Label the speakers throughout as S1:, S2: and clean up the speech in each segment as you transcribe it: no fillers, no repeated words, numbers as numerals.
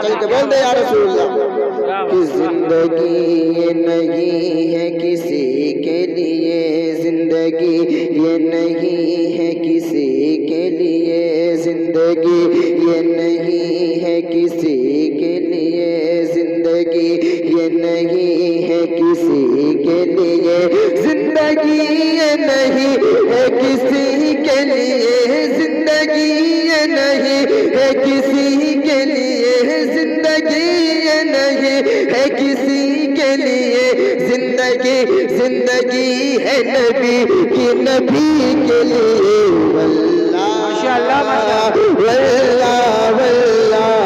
S1: چل کے بول دے یا رسول اللہ کہ زندگی یہ نہیں ہے کسی کے لیے، زندگی یہ نہیں ہے کسی کے لیے، زندگی یہ نہیں ہے کسی کے لیے، زندگی یہ نہیں ہے کسی کے لیے، زندگی یہ نہیں ہے کسی کے لیے، زندگی یہ نہیں ہے کسی کے لیے، زندگی یہ نہیں ہے کسی کے لیے، زندگی زندگی ہے نبی کی، نبی کے لیے، واللہ واللہ واللہ واللہ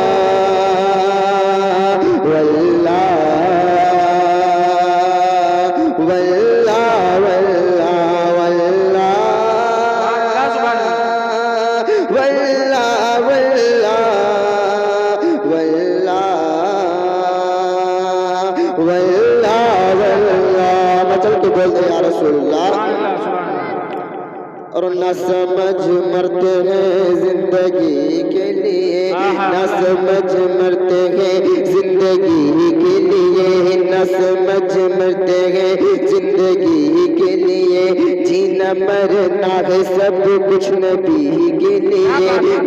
S1: اور نہ سمجھ مرتے ہیں زندگی کے لیے، نہ سمجھ مرتے ہیں زندگی کے لیے، نہ سمجھ مرتے ہیں زندگی کے لیے، جینا مرنا ہے سب کچھ نبی کے لیے،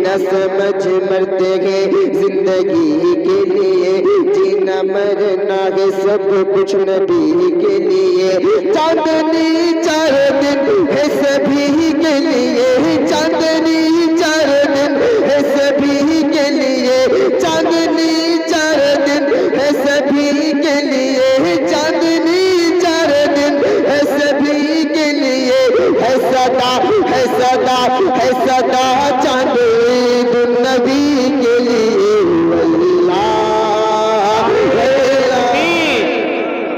S1: نہ سمجھ مرتے ہیں زندگی کے لیے، جینا مرنا ہے سب کچھ نبی کے لیے، چاندنی 4 دن ہے سبھی کے لیے، چاندنی 4 دن ہے سبھی کے لیے، چاندنی 4 دن ہے سبھی کے لیے، چاندنی 4 دن ہے سبھی کے لیے، ہے صدا ہے صدا ہے صدا چاند عید النبی کے لیے، واللہ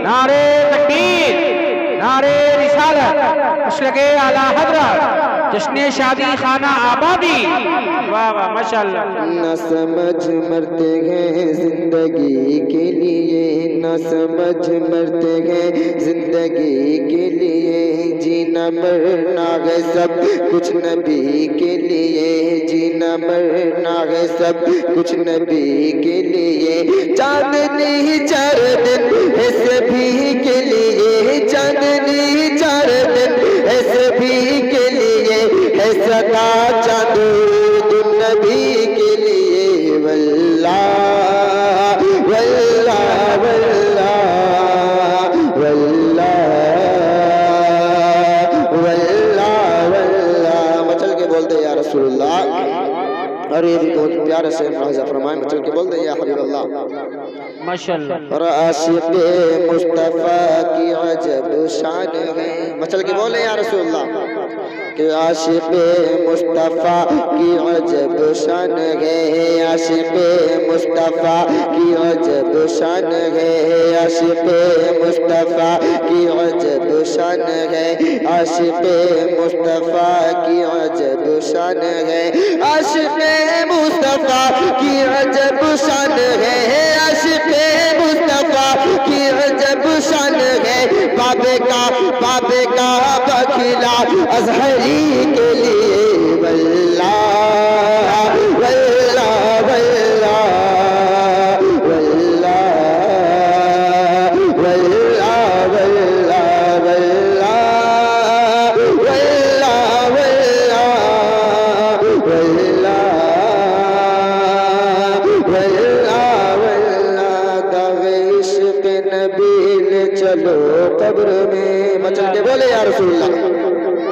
S2: نعرے تکبیر، نعرے رسالت، اشرق اعلی حضرت، جشن شادی خانہ آبادی، واہ واہ ماشاءاللہ۔
S1: نہ سمجھ مرتے ہیں زندگی کے لیے، نہ سمجھ مرتے ہیں زندگی کے لیے، جینا مرنا ہے سب کچھ نبی کے لیے، جینا مرنا ہے سب کچھ نبی کے لیے، چاندنی 4 دن ہے سبھی کے لیے، چاندنی 4 دن ہے سبھی کے لیے، ہے صدا چاند عید النبی کے لیے، واللہ واللہ واللہ واللہ واللہ واللہ، مچل کے بول دے یا رسول اللہ، اور یہ بھی بہت پیارے سے ملاحظہ فرمائیں، مچل کے بول دے یا حبیب اللہ
S2: ماشاءاللہ۔
S1: اور عاشق مصطفیٰ کی عجب شان ہے، مچل کے بولے یا رسول اللہ کہ عاشق مصطفیٰ کی عجب شان ہے، عاشق مصطفیٰ کی عجب شان ہے، عاشق مصطفیٰ کی عجب شان ہے، عاشق مصطفیٰ کی عجب شان ہے، عاشق مصطفیٰ کی عجب شان ہے، عاشق مصطفیٰ کی عجب شان ہے، بابے کا بکھلا ازہری کے لیے، واللہ واللہ واللہ واللہ واللہ واللہ واللہ واللہ واللہ، داغ عشق نبی لے چلو قبر میں، مچل کے بولے یا رسول اللہ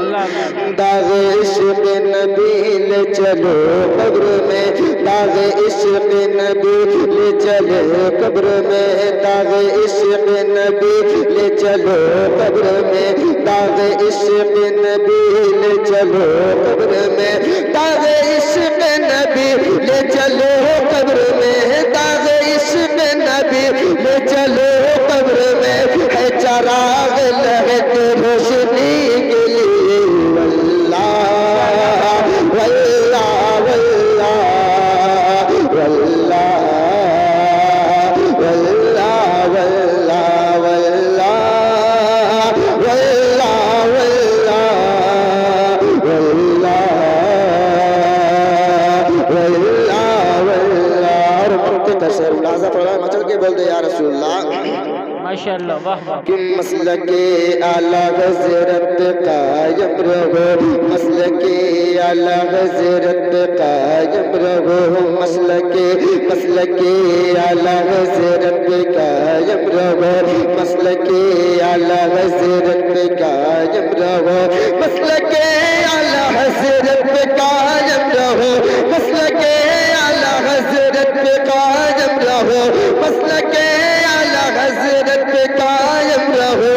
S1: داغ عشق نبی لے چلو قبر میں، داغ عشق نبی لے چلو قبر میں، داغ عشق نبی لے چلو قبر میں، داغ عشق نبی لے چلو قبر میں، داغ عشق نبی لے چلو قبر میں، داغ عشق نبی لے چلو قبر میں، ہے چراغ لہت روشنی کے لیے، واللہ واللہ واللہ واللہ واللہ واللہ واللہ واللہ واللہ اور منطقہ سے ملازہ پڑھا مچل کے بول دے یا رسول اللہ
S2: ماشاءاللہ واہ واہ
S1: کہ مسلک اعلیٰ حضرت قائم رہو، مسلک اعلیٰ حضرت قائم رہو، مسلک اعلیٰ حضرت قائم رہو، مسلک اعلیٰ حضرت قائم رہو، مسلک اعلیٰ حضرت قائم رہو، مسلک اعلیٰ حضرت قائم رہو، مسلک اعلیٰ حضرت قائم رہو،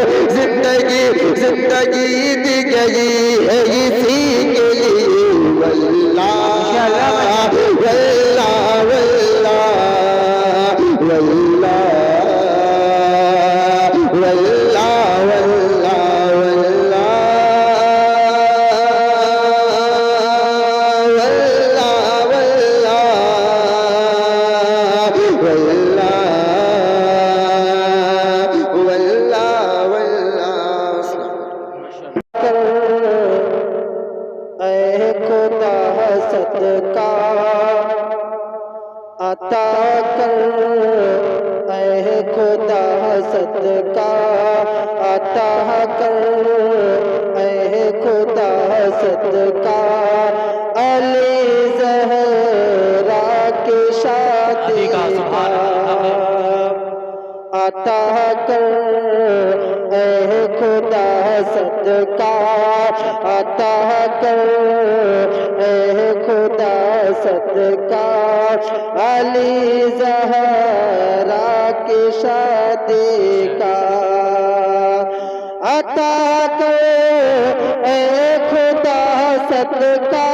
S1: زندگی دی گئی ہے اسی کے لیے، واللہ واللہ واللہ واللہ واللہ عطا کر اے خدا صدقہ، عطا کر اے خدا صدقہ، علی زہرا کی شادی کا عطا کر اے خدا صدقہ، عطا کر اے خدا صدقہ، علی زہرا کی شادی کا عطا کر اے خدا صدقہ،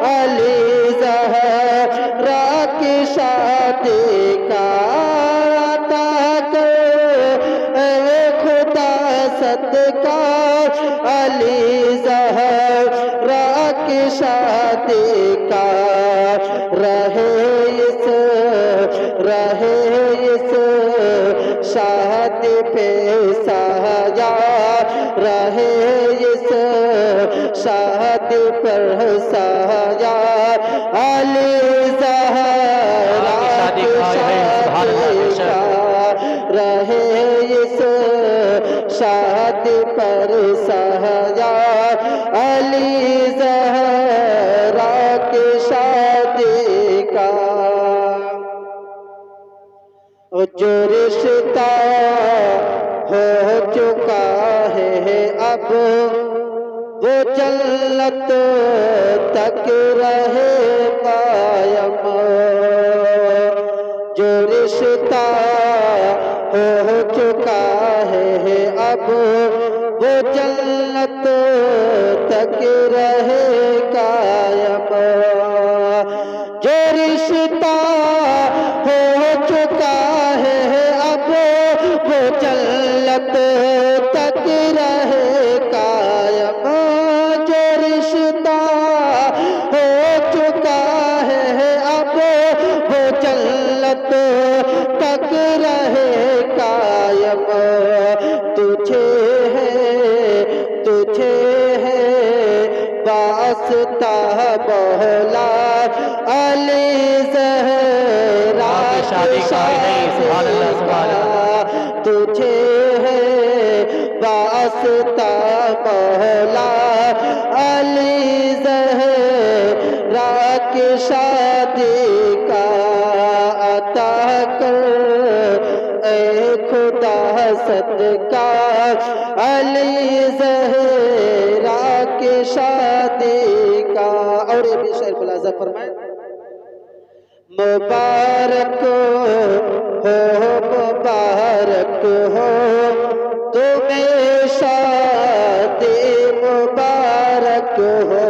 S1: علی زہرا کی شادی کا عطا کر اے خدا صدقہ، علی زہرا کی شادی کا رہے اس شادی پہ سایہ، رہے اس شادی پر سایہ، علی زہرا کی شادی کا رہے اس شادی پر سایہ، علی زہرا کی شادی کا جو رشتہ ہو چکا ہے اب وہ جنت تک رہے قائم، جو رشتہ ہو چکا ہے اب وہ جنت تک رہے قائم، جو رشتہ ہو چکا ہے اب وہ جنت تک رہے قائم، جو رشتہ ہو چکا ہے اب وہ جنت تک رہے قائم، تجھے ہے واسطہ مولا علی زہرا کی شادی کا، تجھے ہے واسطہ مولا علی زہرا کی شادی کا، عطا کر اے خدا صدقہ، علی زہرا آگے بھی شعر ملاحظہ فرمائیں. مبارک ہو مبارک ہو تمہیں شادی مبارک ہو.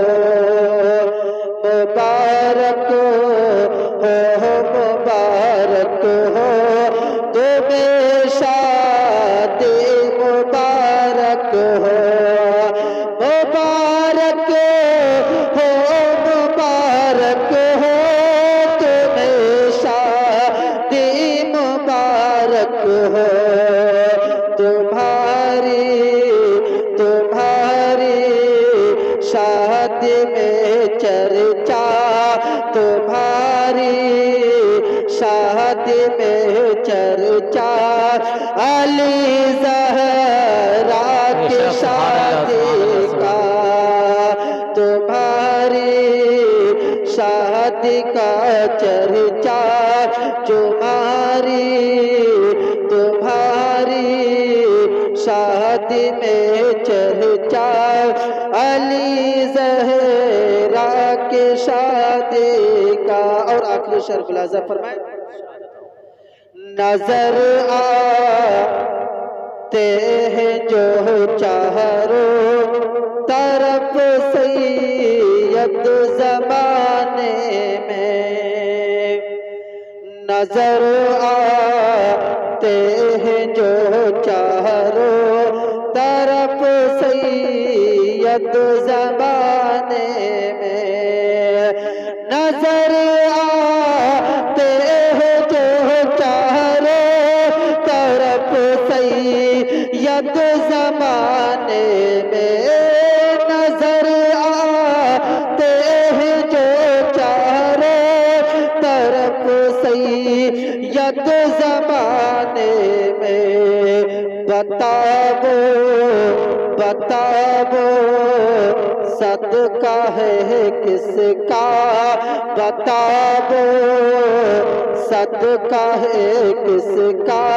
S1: مبارک ہو مبارک ہو تمہیں شادی مبارک ہو. مبارک ہو مبارک ہو تمہیں شادی مبارک ہو. تمہاری شادی میں چرچا تمہاری شادی میں چرچا علی زہرا کی شادی کا. تمہاری شادی کا چرچا تمہاری شادی میں چرچا علی زہرا کی شادی کا. اور آخری شعر ملاحظہ فرمائیں. نظر آتے ہیں جو چاروں طرف سید زمانے میں. نظر آتے ہیں جو چاروں طرف سید زمانے میں. نظر آتے ہیں جو چاروں طرف سید زمانے میں. نظر آتے ہیں جو چاروں طرف سید زمانے میں. بتاؤ صدقہ ہے کس کا. بتاؤ صدقہ ہے کس کا.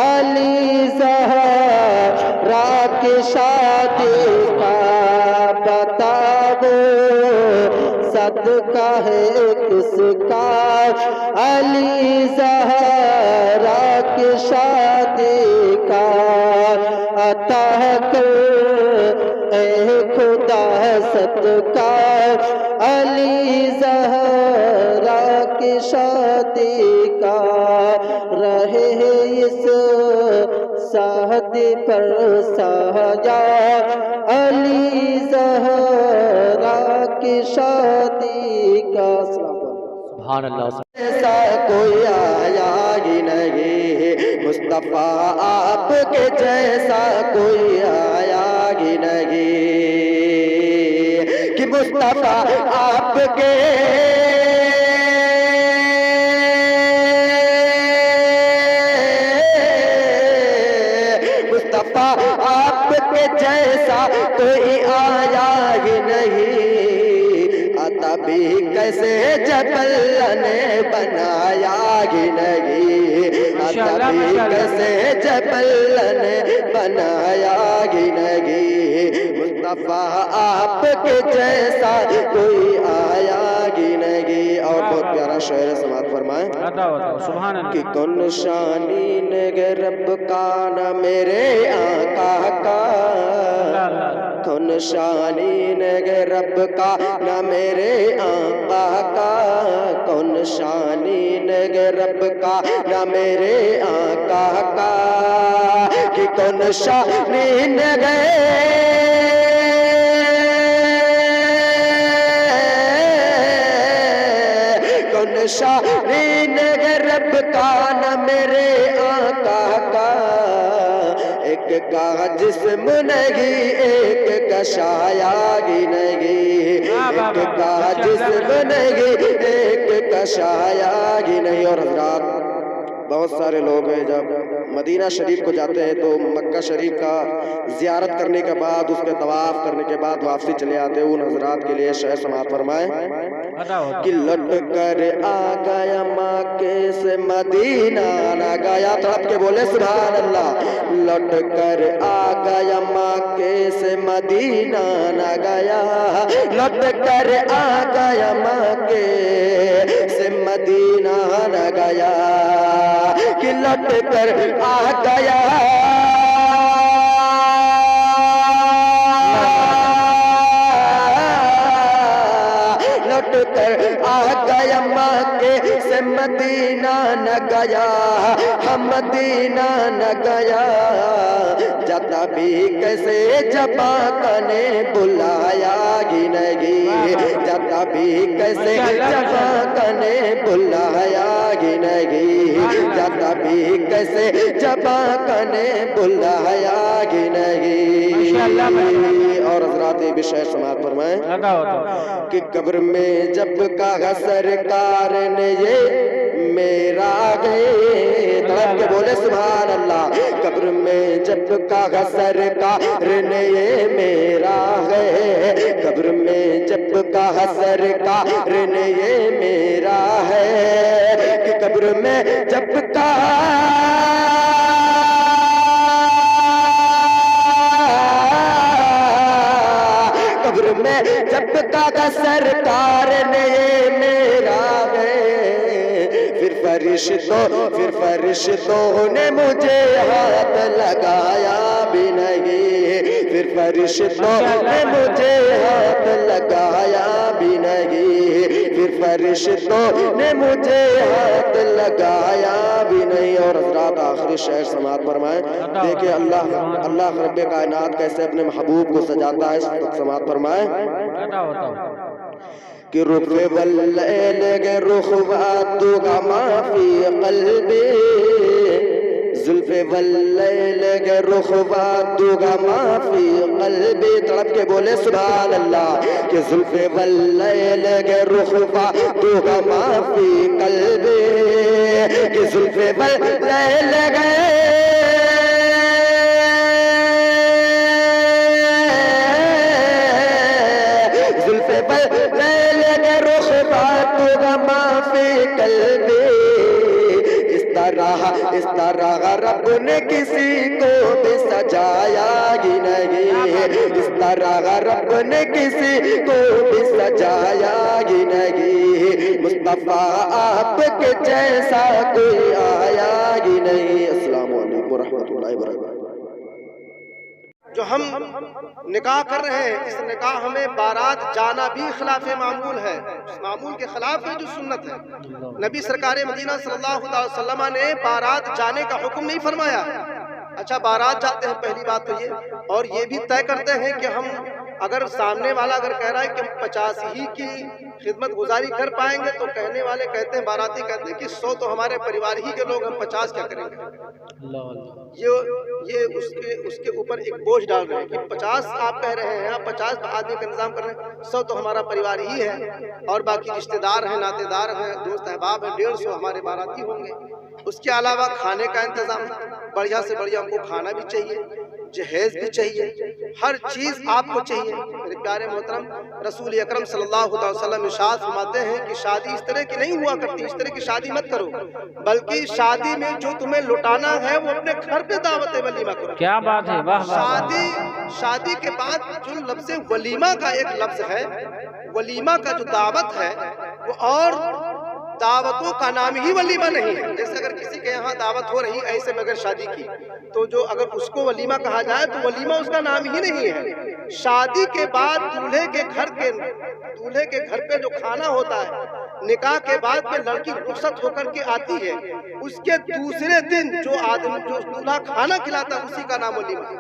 S1: علی زہرا کی شادی کا. بتاؤ صدقہ ہے کس کا. علی زہرا کی شادی کا. عطا کر اے خدا صدقہ علی زہرا کی شادی کا. رہے اس شادی پر سایہ علی زہرا کی شادی کا.
S2: سبحان اللہ.
S1: ایسا کوئی آیا ہی نہیں مصطفیٰ آپ کے جیسا کوئی آیا ہی نہیں کہ مصطفیٰ آپ کے مصطفیٰ آپ کے جیسا کوئی آیا ہی نہیں. تبھی کیسے جب اللہ نے بنایا ہی نہیں. تبھی کیسے جب اللہ نے بنایا ہی نہیں. مصطفیٰ آپ کے جیسا کوئی آیا ہی نہیں. اور بہت پیارا شعر سماعت فرمائیں.
S2: سبحان اللہ.
S1: کہ کن شانی نگر رب کا نہ میرے آقا کا. کن شانی نگر رب کا نہ میرے آقا کا. کن شانی نگر رب کا نہ میرے آقا کا. کہ کن شانی نگر کن شانی نگر رب کا نہ میرے آقا کا. ایک کا جسم نہیں ایک کا شایگی نہیں. ایک کا جسم نہیں ایک کا شایگی نہیں. اور حضرات
S3: بہت سارے لوگ ہیں جب مدینہ شریف کو جاتے ہیں تو مکہ شریف کا زیارت کرنے کے بعد اس کے طواف کرنے کے بعد واپسی چلے آتے ہیں. ان حضرات کے لیے شیخ سماعت فرمائیں کہ لٹ کر آ گیا مکے سے مدینہ نہ گیا. تڑپ کے بولے سبحان اللہ. لٹ کر آ گیا مکے سے مدینہ نہ گیا. لٹ کر آ گیا مکے سے مدینہ نہ گیا کہ لٹ کر آ گیا. لٹ کر آ گیا مکے سے مدینہ نہ گیا. ہم مدینہ نہ گیا جاتا بھی کیسے جب آقا نے بلایا گنگی. جاتا بھی کیسے جب آقا نے بلایا گنگی. جاتا بھی کیسے جب آقا نے بلایا گنگی. اور حضرات بھی شیخ سماعت فرمائیں کہ قبر میں جب کہا سرکار نے یہ میرا گئے. طرف کے بولے سبحان اللہ. قبر میں جب کہا سرکار نے یہ میرا ہے. قبر میں جب کہا سرکار نے یہ میرا ہے کہ قبر میں جب قبر میں جب کہا سرکار نے یہ میرا ہے. پھر فرشتوں نے مجھے ہاتھ لگایا بھی نہیں. پھر فرشتوں نے مجھے ہاتھ لگایا بھی نہیں. پھر فرشتوں نے مجھے ہاتھ لگایا بھی نہیں. اور حضرات آخری شعر سماعت فرمائیں. دیکھیں اللہ رب کائنات کیسے اپنے محبوب کو سجاتا ہے. سماعت فرمائیں کہ رخ واللیل کے رخ واتوگا ما فی قلبی. زلف واللیل کے رخ واتوگا ما فی قلبی. تڑپ کے بولے سبحان اللہ کہ زلف واللیل کے رخ واتوگا ما فی قلبی. کہ زلف واللیل کے اس طرح رب نے کسی کو بھی سجایا ہی نہیں. اس طرح رب نے کسی کو بھی سجایا ہی نہیں. مصطفیٰ آپ کے جیسا کوئی آیا ہی نہیں. السلام علیکم ورحمۃ اللہ وبرکاتہ.
S4: جو ہم نکاح کر رہے ہیں اس نکاح میں بارات جانا بھی خلاف معمول ہے. اس معمول کے خلاف ہے جو سنت ہے. نبی سرکار مدینہ صلی اللہ علیہ وسلم نے بارات جانے کا حکم نہیں فرمایا. اچھا بارات جاتے ہیں پہلی بات تو یہ. اور یہ بھی طے کرتے ہیں کہ ہم اگر سامنے والا اگر کہہ رہا ہے کہ ہم 50 ہی کی خدمت گزاری کر پائیں گے تو کہنے والے کہتے ہیں باراتی کہتے ہیں کہ 100 تو ہمارے پریوار ہی کے لوگ, ہم 50 کیا کریں گے. یہ اس کے اوپر ایک بوجھ ڈال رہے ہیں کہ 50 آپ کہہ رہے ہیں, آپ 50 آدمی کا انتظام کر رہے ہیں, 100 تو ہمارا پریوار ہی ہے اور باقی رشتہ دار ہیں, ناتے دار ہیں, دوست احباب ہیں, 150 ہمارے باراتی ہوں گے. اس کے علاوہ کھانے کا انتظام بڑھیا سے بڑھیا ہم کو کھانا بھی چاہیے, جہیز بھی چاہیے, ہر چیز آپ کو چاہیے. میرے پیارے محترم رسول اکرم صلی اللہ علیہ وسلم ارشاد فرماتے ہیں کہ شادی اس طرح کی نہیں ہوا کرتی. اس طرح کی شادی مت کرو, بلکہ شادی میں جو تمہیں لٹانا ہے وہ اپنے گھر پہ دعوت ولیمہ کرو.
S2: کیا بات ہے, واہ
S4: شادی کے بعد جو لفظ ولیمہ کا ایک لفظ ہے, ولیمہ کا جو دعوت ہے وہ اور دعوتوں کا نام ہی ولیمہ نہیں ہے. جیسے اگر کسی کے یہاں دعوت ہو رہی ایسے میں اگر شادی کی تو جو اگر اس کو ولیمہ کہا جائے تو ولیمہ اس کا نام ہی نہیں ہے. شادی کے بعد دولہے کے گھر پہ جو کھانا ہوتا ہے, نکاح کے بعد میں لڑکی رخصت ہو کر کے آتی ہے, اس کے دوسرے دن جو دولہا کھانا کھلاتا ہے اسی کا نام ولیمہ ہے.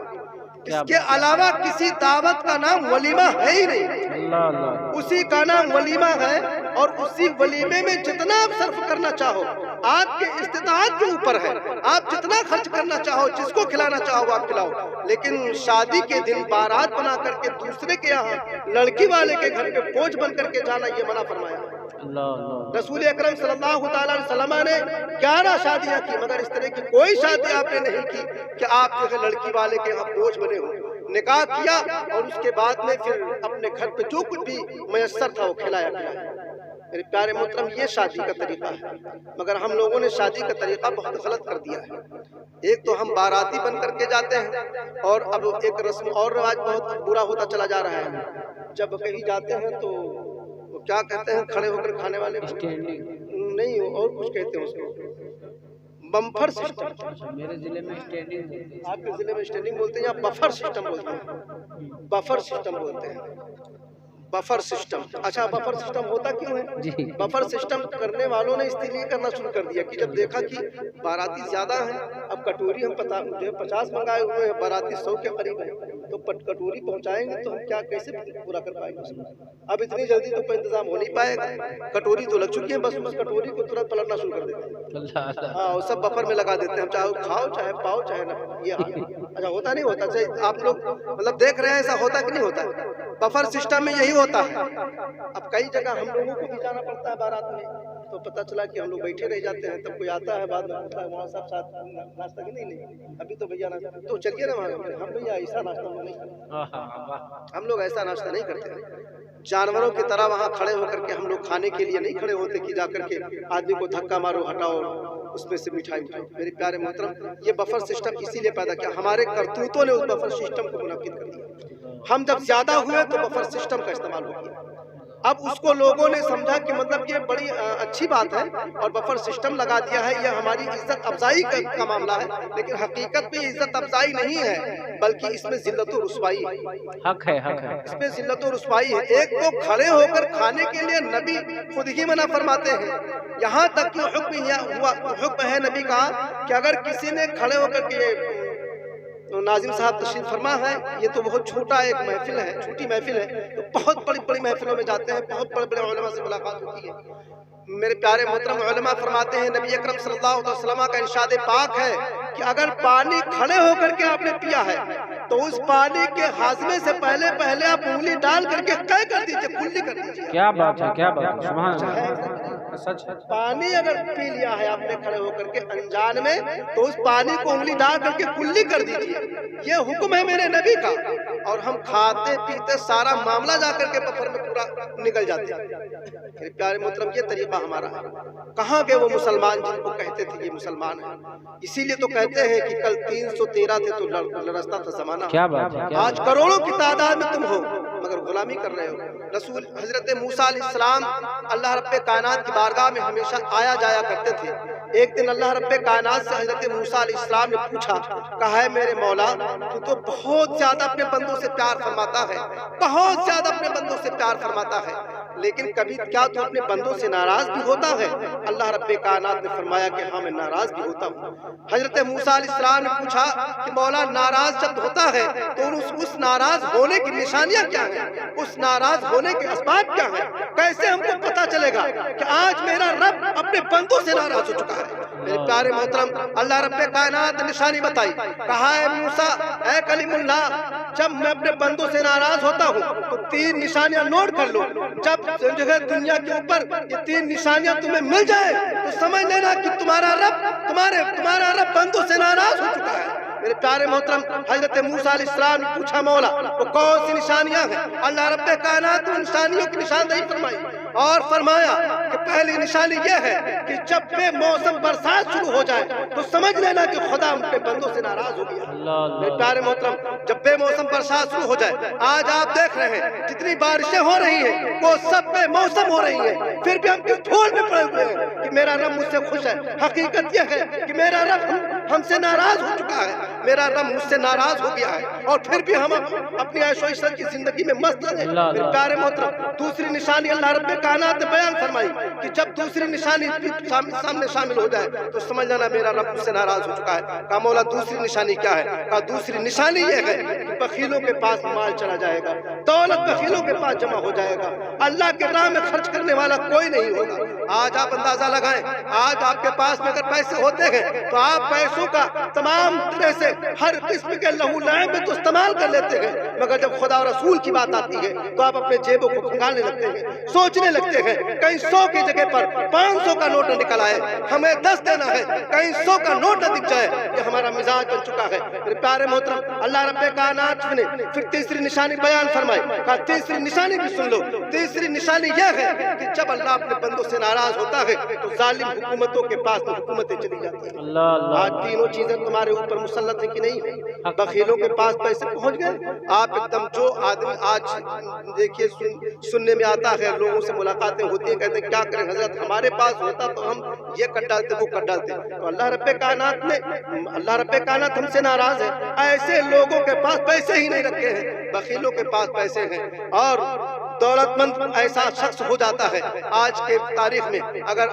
S4: اس کے علاوہ کسی دعوت کا نام ولیمہ ہے ہی نہیں. اسی کا نام ولیمہ ہے اور اسی ولیمے میں جتنا آپ صرف کرنا چاہو آپ کے استطاعت کے اوپر ہے، آپ جتنا خرچ کرنا چاہو، جس کو کھلانا چاہو آپ کھلاؤ، لیکن شادی کے دن بارات بنا کر کے دوسرے کے یہاں لڑکی والے کے گھر پہ بوجھ بن کر کے جانا یہ منع فرمایا۔ رسول اکرم صلی اللہ تعالیٰ علیہ وسلم نے 11 شادیاں کی، مگر اس طرح کی کوئی شادی آپ نے نہیں کی کہ آپ جو ہے لڑکی والے کے یہاں بوجھ بنے ہو۔ نکاح کیا اور اس کے بعد میں پھر اپنے گھر پہ جو کچھ بھی میسر تھا وہ کھلایا پلایا۔ میرے پیارے محترم یہ شادی کا طریقہ ہے، مگر ہم لوگوں نے شادی کا طریقہ بہت غلط کر دیا ہے۔ ایک تو ہم باراتی بن کر کے جاتے ہیں، اور اب ایک رسم اور رواج بہت برا ہوتا چلا جا رہا ہے۔ جب کہیں جاتے ہیں تو کیا کہتے ہیں کھڑے ہو کر کھانے والے نہیں اور کچھ کہتے ہیں اس کو بمفر سسٹم۔
S2: میرے ضلع میں اسٹینڈنگ،
S4: آپ کے ضلع میں اسٹینڈنگ بولتے ہیں یا بفر سسٹم بولتے ہیں؟ بفر سسٹم بولتے ہیں، بفر سسٹم۔ اچھا بفر سسٹم ہوتا کیوں ہے؟
S2: جی
S4: بفر سسٹم کرنے والوں نے اس لیے کرنا شروع کر دیا کہ جب دیکھا کہ باراتی زیادہ ہیں، اب کٹوری ہم 50 منگائے ہوئے ہیں، باراتی 100 کے قریب ہیں، تو کٹوری پہنچائیں گے تو ہم کیا کیسے پورا کر پائیں گے؟ اب اتنی جلدی تو کوئی انتظام ہو نہیں پائے گا، کٹوری تو لگ چکی ہے، بس اس کٹوری کو ترنت پلٹنا شروع کر دیتے ہیں، ہاں سب بفر میں لگا دیتے ہیں، چاہے کھاؤ چاہے پاؤ چاہے نہ۔ یہ اچھا ہوتا نہیں ہوتا؟ چاہے آپ لوگ مطلب دیکھ رہے ہیں ایسا ہوتا کہ نہیں ہوتا؟ بفر سسٹم میں یہی ہوتا ہے۔ اب کئی جگہ ہم لوگوں کو بھی جانا پڑتا ہے بارات میں، تو پتہ چلا کہ ہم لوگ بیٹھے رہ جاتے ہیں، تب کوئی آتا ہے بعد میں پوچھتا ہے وہاں سب ساتھ ناشتہ کی نہیں ابھی تو بھیا ناشتہ، تو چلیے نا وہاں، ہم بھیا ایسا ناشتہ نہیں کرتے، ہم لوگ ایسا ناشتہ نہیں کرتے۔ جانوروں کی طرح وہاں کھڑے ہو کر کے ہم لوگ کھانے کے لیے نہیں کھڑے ہوتے کہ جا کر کے آدمی کو دھکا مارو ہٹاؤ اس میں سے مٹھائی اٹھاؤ۔ میرے پیارے محترم یہ بفر سسٹم اسی لیے پیدا کیا، ہمارے کرتوتوں نے اس بفر سسٹم کو منعقد کر دیا۔ ہم جب زیادہ ہوئے تو بفر سسٹم کا استعمال ہو گیا۔ اب اس کو لوگوں نے سمجھا کہ مطلب یہ بڑی اچھی بات ہے اور بفر سسٹم لگا دیا ہے، یہ ہماری عزت افزائی کا معاملہ ہے، لیکن حقیقت میں عزت افزائی نہیں ہے بلکہ اس میں ذلت و رسوائی ہے۔
S2: حق ہے، حق ہے،
S4: اس میں ذلت و رسوائی ہے۔ ایک تو کھڑے ہو کر کھانے کے لیے نبی خود ہی منع فرماتے ہیں، یہاں تک کہ حکم ہے نبی کا کہ اگر کسی نے کھڑے ہو کر کے ناظم صاحب تشریف فرما ہے، یہ تو بہت چھوٹا ایک محفل ہے، چھوٹی محفل ہے، تو بہت بڑی بڑی محفلوں میں جاتے ہیں، بہت بڑے بڑے علماء سے ملاقات ہوتی ہے۔ میرے پیارے محترم علماء فرماتے ہیں نبی اکرم صلی اللہ علیہ وسلم کا ارشاد پاک ہے کہ اگر پانی کھڑے ہو کر کے آپ نے پیا ہے تو اس پانی کے ہاضمے سے پہلے آپ انگلی ڈال کر کے قے کر دیجئے، کلی کر دیجئے۔
S2: کیا بات ہے، کیا بات ہے، سبحان اللہ، سچ ہے۔
S4: پانی اگر پی لیا ہے آپ نے کھڑے ہو کر کے انجان میں تو اس پانی کو انگلی ڈال کر کے کلی کر دیجئے، یہ حکم ہے میرے نبی کا، اور ہم کھاتے پیتے سارا معاملہ جا کر کے بفر میں پورا نکل جاتے ہیں۔ میرے پیارے محترم یہ طریقہ ہمارا ہے۔ کہاں گئے وہ مسلمان جن کو کہتے تھے یہ مسلمان ہیں؟ اسی لیے تو کہتے ہیں کہ کل 313 تھے تو لرزتا تھا زمانہ،
S2: کیا بات ہے،
S4: آج کروڑوں کی تعداد میں تم ہو مگر غلامی کر رہے ہو۔ رسول حضرت موسیٰ علیہ السلام اللہ رب کائنات کی بارگاہ میں ہمیشہ آیا جایا کرتے تھے۔ ایک دن اللہ رب کائنات سے حضرت موسیٰ علیہ السلام نے پوچھا، کہا ہے میرے مولا تو بہت زیادہ اپنے بندوں سے پیار فرماتا ہے، بہت زیادہ اپنے بندوں سے پیار فرماتا ہے، لیکن کبھی کیا تو اپنے بندوں سے ناراض بھی ہوتا ہے؟ اللہ رب کائنات نے فرمایا کہ ہاں میں ناراض بھی ہوتا ہوں۔ حضرت موسیٰ علیہ السلام نے پوچھا کہ مولا ناراض جب ہوتا ہے تو اس ناراض ہونے کی نشانیاں کیا ہیں، اس ناراض ہونے کے اسباب کیا ہیں، کیسے ہم کو پتہ چلے گا کہ آج میرا رب اپنے بندوں سے ناراض ہو چکا ہے؟ میرے پیارے محترم اللہ رب کائنات نے نشانی بتائی، کہا ہے موسیٰ اے کلیم اللہ جب میں اپنے بندوں سے ناراض ہوتا ہوں تو 3 نشانیاں نوٹ کر لو، جب جگہ دنیا کے اوپر یہ 3 نشانیاں تمہیں مل جائے تو سمجھ لینا کہ تمہارا رب بندوں سے ناراض ہو چکا ہے۔ میرے پیارے محترم حضرت موسیٰ علیہ السلام نے پوچھا مولا وہ کون سی نشانیاں ہیں؟ اللہ رب کائنات نے نشانیوں کی نشاندہی فرمائی اور فرمایا کہ پہلی نشانی یہ ہے کہ جب بے موسم برسات شروع ہو جائے تو سمجھ لینا کہ خدا اپنے بندوں سے ناراض ہو گیا۔ میرے پیارے محترم جب بے موسم برسات شروع ہو جائے، آج آپ دیکھ رہے ہیں جتنی بارشیں ہو رہی ہیں وہ سب بے موسم ہو رہی ہیں، پھر بھی ہم کس دھول میں پڑے ہوئے ہیں کہ میرا رب مجھ سے خوش ہے۔ حقیقت یہ ہے کہ میرا رب ہم سے ناراض ہو چکا ہے۔ میرا رب مجھ سے ناراض ہو گیا ہے، اور پھر بھی ہم اپنی عیش و عشرت کی زندگی میں مست ہیں۔ میرے پیارے محترم، دوسری نشانی اللہ رب کائنات نے بیان فرمائی کہ جب دوسری نشانی سامنے شامل ہو جائے تو سمجھ لینا میرا رب مجھ سے ناراض ہو چکا ہے۔ کہا مولا دوسری نشانی کیا ہے؟ کہا دوسری نشانی یہ ہے کہ بخیلوں کے پاس مال چلا جائے گا، دولت بخیلوں کے پاس جمع ہو جائے گا، اللہ کے راہ میں خرچ کرنے والا کوئی نہیں ہوگا۔ آج آپ اندازہ لگائیں، آج آپ کے پاس میں اگر پیسے ہوتے ہیں تو آپ پیسوں کا تمام طرح سے ہر قسم کے لہو لعب میں تو استعمال کر لیتے ہیں، مگر جب خدا اور رسول کی بات آتی ہے تو آپ اپنے جیبوں کو کھنگالنے لگتے ہیں، سوچنے لگتے ہیں کہیں 100 کی جگہ پر 500 کا نوٹ نہ نکل آئے، ہمیں 10 دینا ہے، کہیں 100 کا نوٹ نہ دکھ جائے۔ یہ ہمارا مزاج بن چکا ہے۔ میرے پیارے محترم، اللہ رب کائنات نے پھر تیسری نشانی بیان فرمائی۔ کہا تیسری نشانی بھی سن لو، تیسری نشانی یہ ہے کہ جب اللہ اپنے بندوں سے ناراض ہوتا ہے تو ظالم حکومتوں کے پاس حکومتیں چلی جاتی ہیں۔ آج تینوں چیزیں تمہارے اوپر مسلط ہیں کہ نہیں ہیں؟ بخیلوں کے پاس پیسے پہنچ گئے، آپ ایک دم جو آدمی آج دیکھیے سننے میں آتا ہے، لوگوں سے ملاقاتیں ہوتی ہیں، کہتے ہیں کیا کریں حضرت، ہمارے پاس ہوتا تو ہم یہ کر ڈالتے وہ کر ڈالتے۔ تو اللہ رب کائنات ہم سے ناراض ہے، ایسے لوگوں کے پاس پیسے ہی نہیں رکھے ہیں، بخیلوں کے پاس پیسے ہیں۔ اور دولت مند ایسا شخص ہو جاتا ہے آج کے تاریخ میں، اگر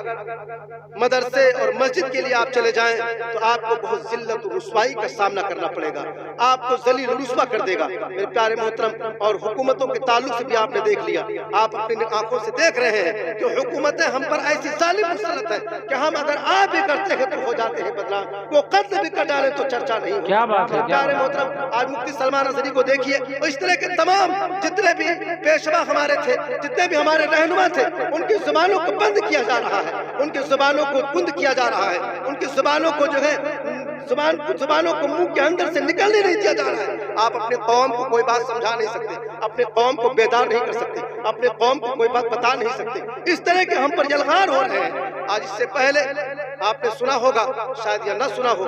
S4: مدرسے اور مسجد کے لیے آپ چلے جائیں تو آپ کو بہت ذلت و رسوائی کا سامنا کرنا پڑے گا، آپ کو ذلیل و رسوا کر دے گا۔ میرے پیارے محترم، اور حکومتوں کے تعلق سے بھی آپ نے دیکھ لیا، آپ اپنی آنکھوں سے دیکھ رہے ہیں کہ حکومتیں ہم پر ایسی ظالم مسلط ہیں کہ ہم اگر آپ بھی کرتے ہیں تو ہو جاتے ہیں بدنام، وہ قتل بھی کر ڈالے تو چرچا نہیں ہوتا۔
S2: کیا بات ہے،
S4: پیارے محترم، آج مفتی سلمان اظہری کو دیکھیے، اس طرح کے تمام جتنے بھی پیشوا ہمارے تھے، جتنے بھی ہمارے رہنما تھے، ان کی زبانوں کو بند کیا جا رہا ہے، ان کی زبانوں کو بند کیا جا رہا ہے، ان کی زبانوں کو جو ہے زبانوں کو منہ کے اندر سے نکلنے نہیں دیا جا رہا ہے۔ آپ اپنے قوم کو کوئی بات سمجھا نہیں سکتے، اپنے قوم کو بیدار نہیں کر سکتے، اپنے قوم کو کوئی بات بتا نہیں سکتے، اس طرح کے ہم پر یلغار ہو رہے ہیں۔ آج اس سے پہلے آپ نے سنا ہوگا، شاید یا نہ سنا ہو،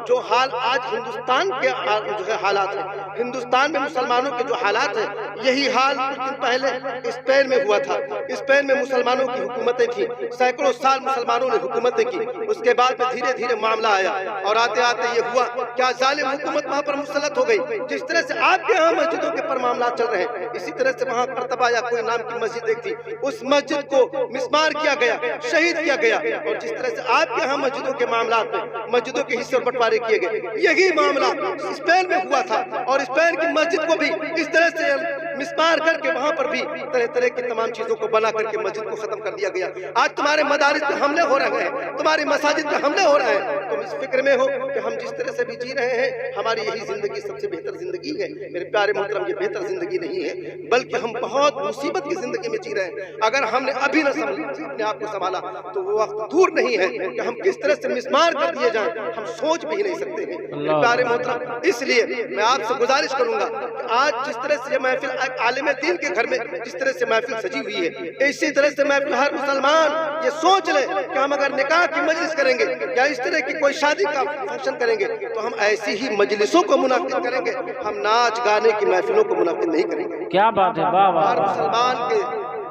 S4: جو حال آج ہندوستان کے جو ہے حالات ہیں، ہندوستان میں مسلمانوں کے جو حالات ہیں، یہی حال کچھ دن پہلے اسپین میں ہوا تھا۔ اسپین میں مسلمانوں کی حکومتیں تھیں، سینکڑوں سال مسلمانوں نے حکومتیں کی، اس کے بعد میں دھیرے دھیرے معاملہ آیا، اور آتے آتے یہ ہوا کیا ظالم حکومت وہاں پر مسلط ہو گئی۔ جس طرح سے آپ کے ہاں مسجدوں کے پر معاملات چل رہے ہیں، اسی طرح سے وہاں قرطبہ یا کوئی نام کی مسجد ایک تھی، اس مسجد کو مسمار کیا گیا، شہید کیا گیا، اور جس طرح سے آپ کے ہاں مسجدوں کے معاملات میں مسجدوں کے حصے اور بٹوارے کیے گئے، یہی معاملہ اسپین میں ہوا تھا، اور اسپین کی مسجد کو بھی اس طرح سے مسمار کر کے وہاں پر بھی طرح طرح کی تمام چیزوں کو بنا کر کے مسجد کو ختم کر دیا گیا۔ آج تمہارے مدارس پہ حملے ہو رہے ہیں، تمہاری مساجد پہ حملے ہو رہے ہیں، تم اس فکر میں ہو کہ ہم جس طرح سے بھی جی رہے ہیں ہماری یہی زندگی سب سے بہتر زندگی ہے۔ میرے پیارے محترم، یہ بہتر زندگی نہیں ہے، بلکہ ہم بہت مصیبت کی زندگی میں جی رہے ہیں۔ اگر ہم نے ابھی نہ اپنے آپ کو سنبھالا تو وہ وقت دور نہیں ہے کہ ہم کس طرح سے مسمار کر دیے جائیں، ہم سوچ بھی نہیں سکتے ہیں۔ میرے پیارے محترم، اس لیے میں آپ سے گزارش کروں گا کہ آج جس طرح سے یہ محفل عالم دین کے گھر میں جس طرح سے محفل سجی ہوئی ہے، اسی طرح سے محفل ہر مسلمان یہ سوچ لے کہ ہم اگر نکاح کی مجلس کریں گے یا اس طرح کی کوئی شادی کا فنکشن کریں گے تو ہم ایسی ہی مجلسوں کو منعقد کریں گے، ہم ناچ گانے کی محفلوں کو منعقد نہیں کریں گے۔
S2: کیا بات ہے، واہ واہ۔
S4: ہر مسلمان کے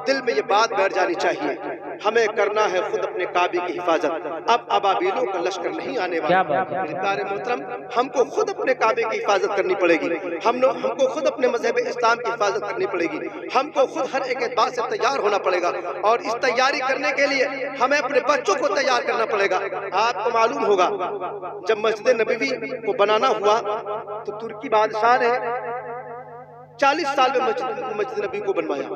S4: دل میں یہ بات بیٹھ جانی چاہیے، ہمیں کرنا ہے خود اپنے کعبے کی حفاظت، اب ابابیلوں کا لشکر نہیں آنے والا۔ میرے پیارے محترم، ہم کو خود اپنے کعبے کی حفاظت کرنی پڑے گی، ہم کو خود اپنے مذہب اسلام کی حفاظت کرنی پڑے گی، ہم کو خود ہر ایک اعتبار سے تیار ہونا پڑے گا، اور اس تیاری کرنے کے لیے ہمیں اپنے بچوں کو تیار کرنا پڑے گا۔ آپ کو معلوم ہوگا جب مسجد نبوی کو بنانا ہوا تو ترکی بادشاہ نے 40 سال میں مسجد نبوی کو بنوایا۔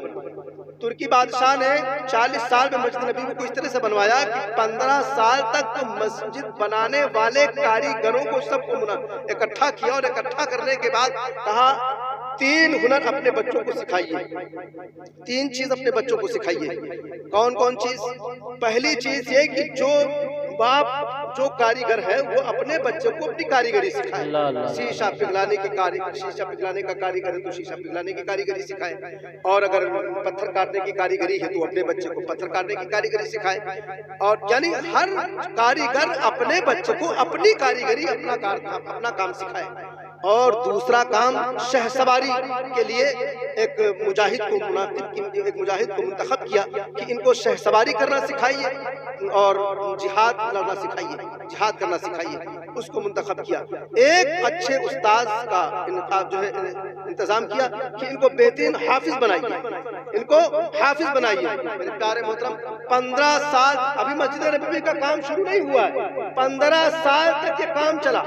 S4: ترکی بادشاہ نے 40 سال میں مسجد نبوی کو اس طرح سے بنوایا کہ 15 سال تک تو مسجد بنانے والے کاریگروں کو سب کو اکٹھا کیا، اور اکٹھا کرنے کے بعد کہا 3 ہنر اپنے بچوں کو سکھائیے، 3 چیز اپنے بچوں کو سکھائیے۔ کون کون چیز؟ پہلی چیز یہ کہ جو باپ جو کاریگر ہے وہ اپنے بچے کو اپنی کاریگری سکھائے، شیشہ پگھلانے کی شیشہ پگھلانے کا کاریگر ہے تو شیشہ پگھلانے کی کاریگری سکھائے، اور اگر پتھر کاٹنے کی کاریگری ہے تو اپنے بچے کو پتھر کاٹنے کی کاریگری سکھائے، اور یعنی ہر کاریگر اپنے بچے کو اپنی کاریگری اپنا کام سکھائے۔ اور دوسرا کام شہ سواری کے لیے ایک مجاہد کو منتخب کیا کہ ان کو شہ سواری کرنا سکھائیے، اور جہاد لڑنا سکھائیے، جہاد کرنا سکھائیے، اس کو منتخب کیا۔ ایک اچھے استاذ کا انتظام کیا کہ ان کو بہترین حافظ بنائیے، ان کو حافظ بنائیے۔ میرے پیارے محترم 15 سال ابھی مسجد نبوی کا کام شروع نہیں ہوا ہے، 15 سال تک یہ کام چلا۔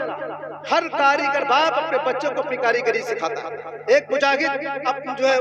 S4: ہر کاریگر باپ اپنے بچوں کو اپنی کاریگری سکھاتا ہے۔ ایک مجاہد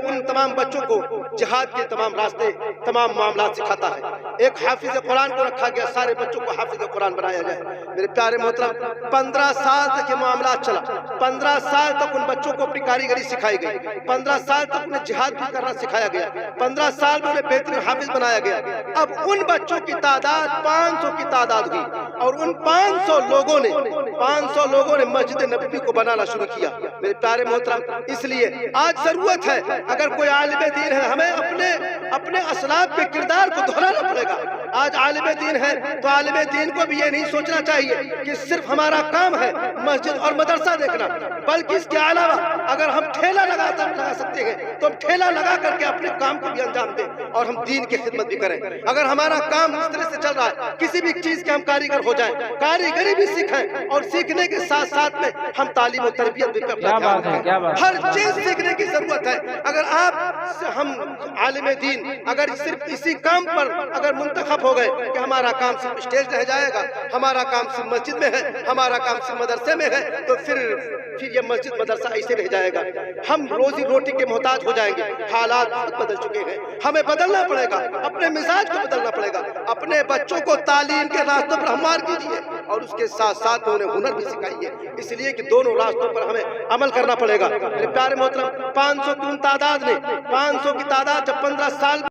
S4: ان تمام بچوں کو جہاد کے تمام راستے، تمام معاملات سکھاتا ہے۔ ایک حافظ قرآن کو رکھا گیا، سارے بچوں کو حافظ قرآن بنایا جائے۔ میرے پیارے محترم 15 سال تک یہ معاملات چلا، 15 سال تک ان بچوں کو اپنی کاریگری سکھائی گئی، 15 سال تک انہیں جہاد بھی کرنا سکھایا گیا، 15 سال میں انہیں بہترین حافظ بنایا گیا۔ اب ان بچوں کی تعداد 500 کی تعداد ہوئی، اور ان 500 لوگوں نے مسجد نبوی کو بنانا شروع کیا۔ میرے پیارے محترم اس لیے آج ضرورت ہے، اگر کوئی عالم دین ہے ہمیں اپنے اسلاف کے کردار کو دہرانا پڑے گا۔ آج عالم دین ہے تو عالم دین کو بھی یہ نہیں سوچنا چاہیے کہ صرف ہمارا کام ہے مسجد اور مدرسہ دیکھنا، بلکہ اس کے علاوہ اگر ہم ٹھیلا لگا سکتے ہیں تو ہم ٹھیلا لگا کر کے اپنے کام کو بھی انجام دیں اور ہم دین کی خدمت بھی کریں۔ اگر ہمارا کام اس طرح سے چل رہا ہے، کسی بھی چیز کے ہم کاریگر ہو جائیں، کاریگری بھی سیکھیں، اور سیکھنے کے ساتھ ساتھ میں ہم تعلیم و تربیت بھی اپنا خیال رکھیں۔ ہر چیز سیکھنے کی ضرورت ہے۔ اگر ہم عالم دین اگر صرف اسی کام پر اگر منتخب ہو گئے کہ ہمارا کام صرف اسٹیج رہ جائے گا، ہمارا کام صرف مسجد میں ہے، ہمارا کام صرف مدرسے میں ہے، تو پھر یہ مسجد مدرسہ ایسے رہ جائے گا، ہم روزی روٹی کے محتاج ہو جائیں گے۔ حالات بہت بدل چکے ہیں، ہمیں بدلنا پڑے گا، اپنے مزاج کو بدلنا پڑے گا، اپنے بچوں کو تعلیم کے راستوں پر ہموار کیجیے، اور اس کے ساتھ ساتھ انہیں ہنر بھی سکھائیے، اس لیے کہ دونوں راستوں پر ہمیں عمل کرنا پڑے گا۔ میرے پیارے محترم 500 کی ان تعداد نے 500 کی تعداد جب 15 سال